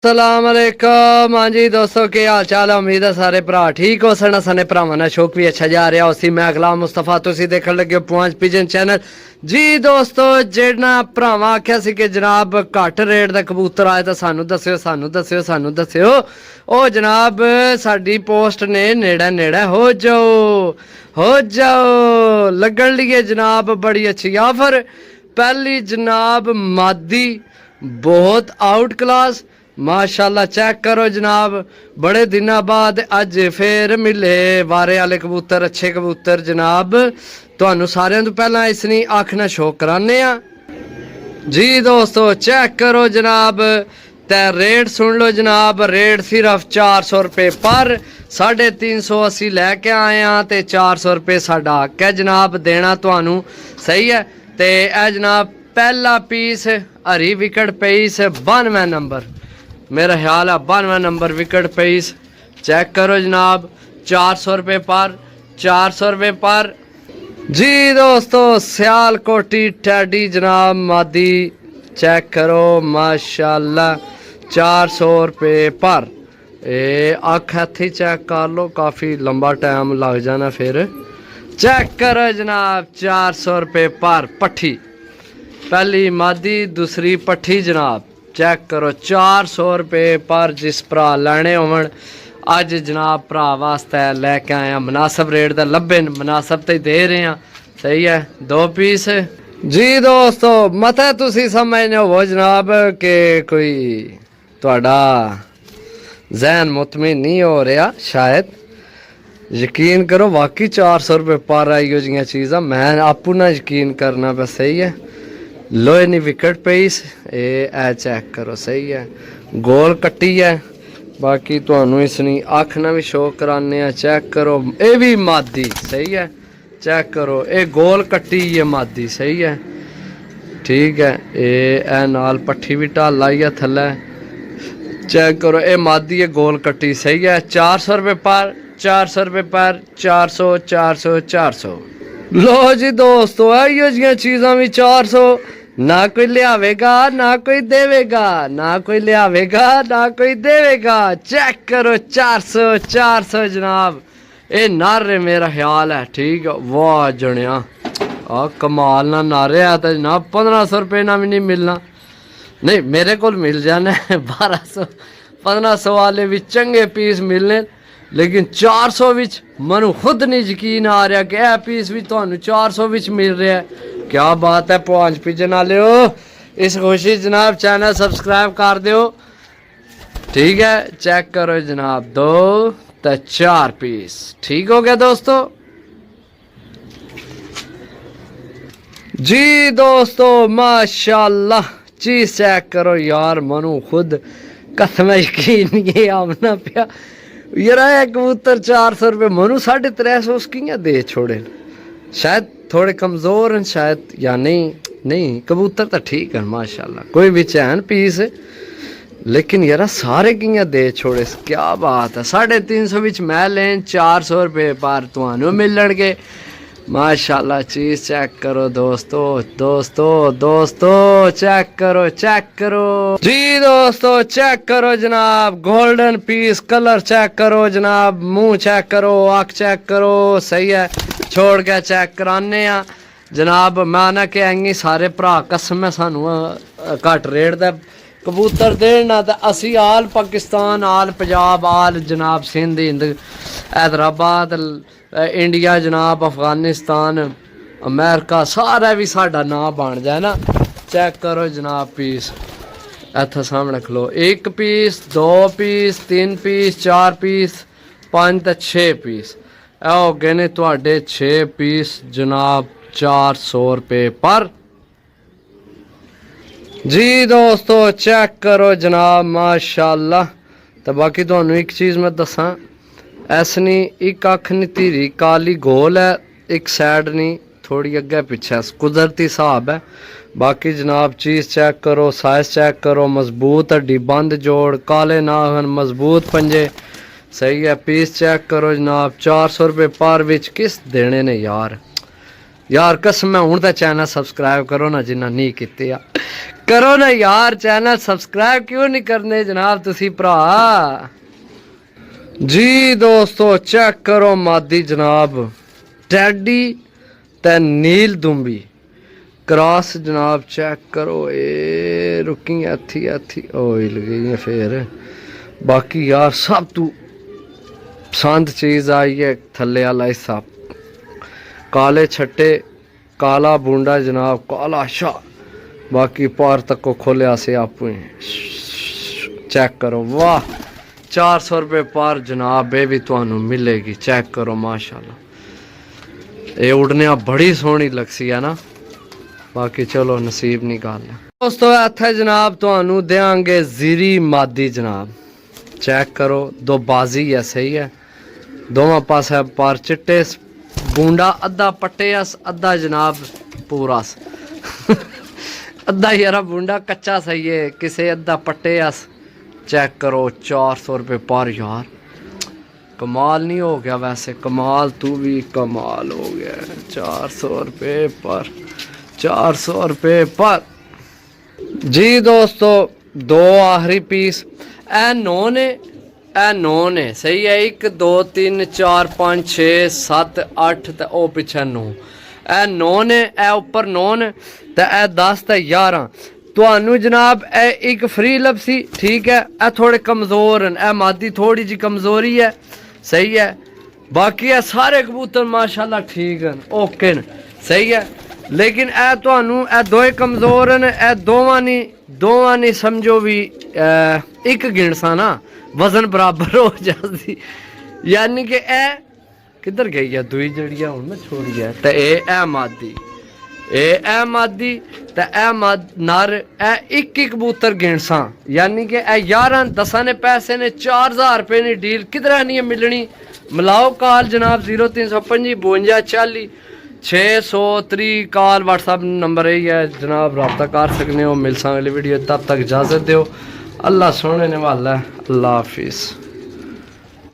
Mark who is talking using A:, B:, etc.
A: अस्सलाम वालेकुम। हाँ जी दोस्तों, क्या हाल चाल है? उम्मीद है सारे भरा ठीक हो सन। साने भरावां दा शौक भी अच्छा जा रहा उसी मैं गुलाम मुस्तफा तुसी देखण लगे पांच पिजन चैनल। जी दोस्तों, जेड़ा भरावां आख्या सी कि जनाब घट रेट दा कबूतर आए तो सानू दस्सियो सानू दस्सियो सानू दस्सियो। ओ जनाब साडी पोस्ट ने नेड़े नेड़े हो जाओ लगन लिए जनाब बड़ी अच्छी ऑफर। पहली जनाब मादी बहुत आउट क्लास माशाल्लाह, चेक करो जनाब, बड़े दिनों बाद अज फिर मिले वारे वाले कबूतर, अच्छे कबूतर जनाब। तुहानू सारिਆਂ ਤੋਂ ਪਹਿਲਾਂ इसनी अख ना शो कराने आ। जी दोस्तों चेक करो जनाब, ते रेट सुन लो जनाब। रेट सिर्फ 400 रुपये पर, 350 असी लैके आए हैं तो 400 रुपये साडा हक है जनाब देना तुहानू। सही है ते ए जनाब पहला पीस हरी विकेट पीस 92 नंबर, मेरा ख्याल है 92 नंबर विकेट पीस। चेक करो जनाब 400 रुपये पर, 400 रुपये पर। जी दोस्तों सियालकोटी टैडी जनाब मादी, चेक करो माशाल्लाह 400 रुपये पर। अख इत्थे चेक कर लो, काफ़ी लंबा टाइम लग जाना फिर। चेक करो जनाब 400 रुपये पर पट्ठी, पहली मादी दूसरी पट्ठी जनाब। चेक करो 400 रुपये पर। जिस भरा लैने होवन अज जनाब भरा वास्ते लैके आए हैं, मुनासब रेट दा लब्बे मुनासब तो दे रहे हैं। सही है 2 पीस। जी दोस्तों मत तुसी समझने हो जनाब कि कोई तुहाडा जहन मुतमिन नहीं हो रहा, शायद यकीन करो वाकई 400 रुपये पर आई हो जियां चीज़ां, मैं आपू ना यकीन करना पे। सही है लोहे नी विकेट पीस, ए चेक करो। सही है गोल कट्टी है, बाकी तुहानू इसनी अख ना भी शो कराने। चेक करो ये भी मादी। सही है चेक करो ये गोल कट्टी है मादी। सही है ठीक है, ए नाल पट्ठी भी ढाल आई है थल्ले। चेक करो ये मादी है गोल कट्टी। सही है 400 रुपये पर, 400 रुपये पर, 400 400 400। लो जी दोस्तों आइयो जी चीज़ां भी 400, ना कोई लियावेगा ना कोई देवेगा, ना कोई लियावेगा ना कोई देवेगा। चेक करो 400 400 जनाब। ये नारे मेरा ख्याल है ठीक है। वाह जनिया आ कमाल ना नारे है तो जनाब 1500 रुपये ना भी नहीं मिलना। नहीं मेरे को मिल जाना है 1200 1500 वाले भी चंगे पीस मिलने, लेकिन 400 विच मनु खुद नहीं यकीन आ रहा कि यह पीस भी तुहानू 400 विच मिल रहा है। क्या बात है पांच पिजन वाले हो। इस खुशी जनाब चैनल सब्सक्राइब कर दो ठीक है। चेक करो जनाब 2 तो 4 पीस ठीक हो गया दोस्तों। जी दोस्तों माशाल्लाह चीज चेक करो यार, मनु खुद कसम यकीन नहीं आमना पिया यार। कबूतर 400 रुपये मनु 350 उसकी दे छोड़े, शायद थोड़े कमज़ोर हैं शायद, या नहीं कबूतर तो ठीक है माशाल्लाह, कोई भी चैन पीस, लेकिन यार सारे कियां दे छोड़े। क्या बात है 350 विच मैं लें 400 रुपये पर तुहानू मिलणगे माशाल्लाह। चीज़ चेक करो दोस्तों दोस्तों दोस्तों चेक करो जी दोस्तों चेक करो जनाब गोल्डन पीस। कलर चेक करो जनाब, मुंह चेक करो, आँख चेक करो। सही है छोड़ के चेक कराने जनाब। मैं ना कि आएंगे सारे भरा कसम है सानू घट रेट दा कबूतर देना तो असी आल पाकिस्तान आल पंजाब आल जनाब सिंध हिंद हैदराबाद इंडिया जनाब अफगानिस्तान अमेरिका सारा भी साडा नाम बन जाए ना। चेक करो जनाब पीस इत्थे सामने खलो, 1 पीस 2 पीस 3 पीस 4 पीस 5 तो 6 पीस। ए हो गए ने तुहाडे 6 पीस जनाब 400 रुपये पर। जी दोस्तों चेक करो जनाब माशाल्लाह। तो बाकी तुहानू एक चीज़ मैं दसा, ऐसनी एक अख नहीं धीरी काली गोल है, एक साइड नहीं थोड़ी अगे पिछे कुदरती हिसाब है। बाकी जनाब चीज़ चेक करो, साइज चेक करो, मजबूत हड्डी बंद जोड़, काले नाखन, मजबूत पंजे। सही है पीस चेक करो जनाब 400 रुपये पर विच किस देने ने यार कसम है हूँ तो चैनल सब्सक्राइब करो ना जिन्ना नहीं किते करो ना यार चैनल सब्सक्राइब क्यों नहीं करने जनाब तुसी भरा जी। दोस्तों चेक करो मादी जनाब टैडी ते नील दुम्बी क्रॉस जनाब चेक करो। ए रुकी हथी हथी ओइल गई फिर बाकी यार सब तू पसंद चीज़ आई है थल्ले वाला हिस्सा काले छट्टे काला बूंडा जनाब काला शाह बाकी पार तक को खोलिया से आप चेक करो वाह 400 रुपये पार जनाब ये भी तुहानू मिलेगी। चेक करो माशाल्लाह ये उड़ने बड़ी सोहनी लगसी है ना बाकी चलो नसीब नहीं गल दोस्तों। इत्थे जनाब तुहानू देंगे जीरी मादी जनाब चेक करो दो बाजी है सही है दोवां पासे पार चिट्टे बूंडा अद्धा पट्टे अद्धा जनाब पूरा अद्धा यारा बूंडा कच्चा सही है किसे अद्धा पट्टे चेक करो 400 रुपये पर यार कमाल नहीं हो गया वैसे कमाल तू भी कमाल हो गया 400 रुपये पर 400 रुपये पर जी। दोस्तों दो आखिरी पीस ए नॉन है सही है 1 2 3 4 5 6 7 8 ते ओ पिछे 9 ए नॉन है ए उपर नॉन ते ए 10 ते 11 तुहानू जनाब ए एक फ्री लभसी ठीक है। ए थोड़े कमज़ोर न ए मादी थोड़ी जी कमज़ोरी है सही है बाकी ए सारे कबूतर माशाल्लाह ठीक न ओके न सही है लेकिन ए तुहानू ए दोए कमज़ोर न ए दोवां नी समझो भी एक गिणसा ना वजन बराबर हो जाती यानी कि ए किधर गई है दुई जड़िया हूँ मैं छोड़ी है तो ए मादी ए मादी ते ए नर ए एक कबूतर गिणसा यानी कि ए 11 10 ने पैसे ने 4000 रुपये की डील किधर नहीं मिलनी मिलाओ कॉल जनाब 0355 52 40 603 कॉल व्हाट्सअप नंबर यही है जनाब रब्ता कर सकने हो। मिल सा अगली वीडियो तब तक इजाज़त दो अल्लाह सोने ने वाला है अल्लाह हाफिज़।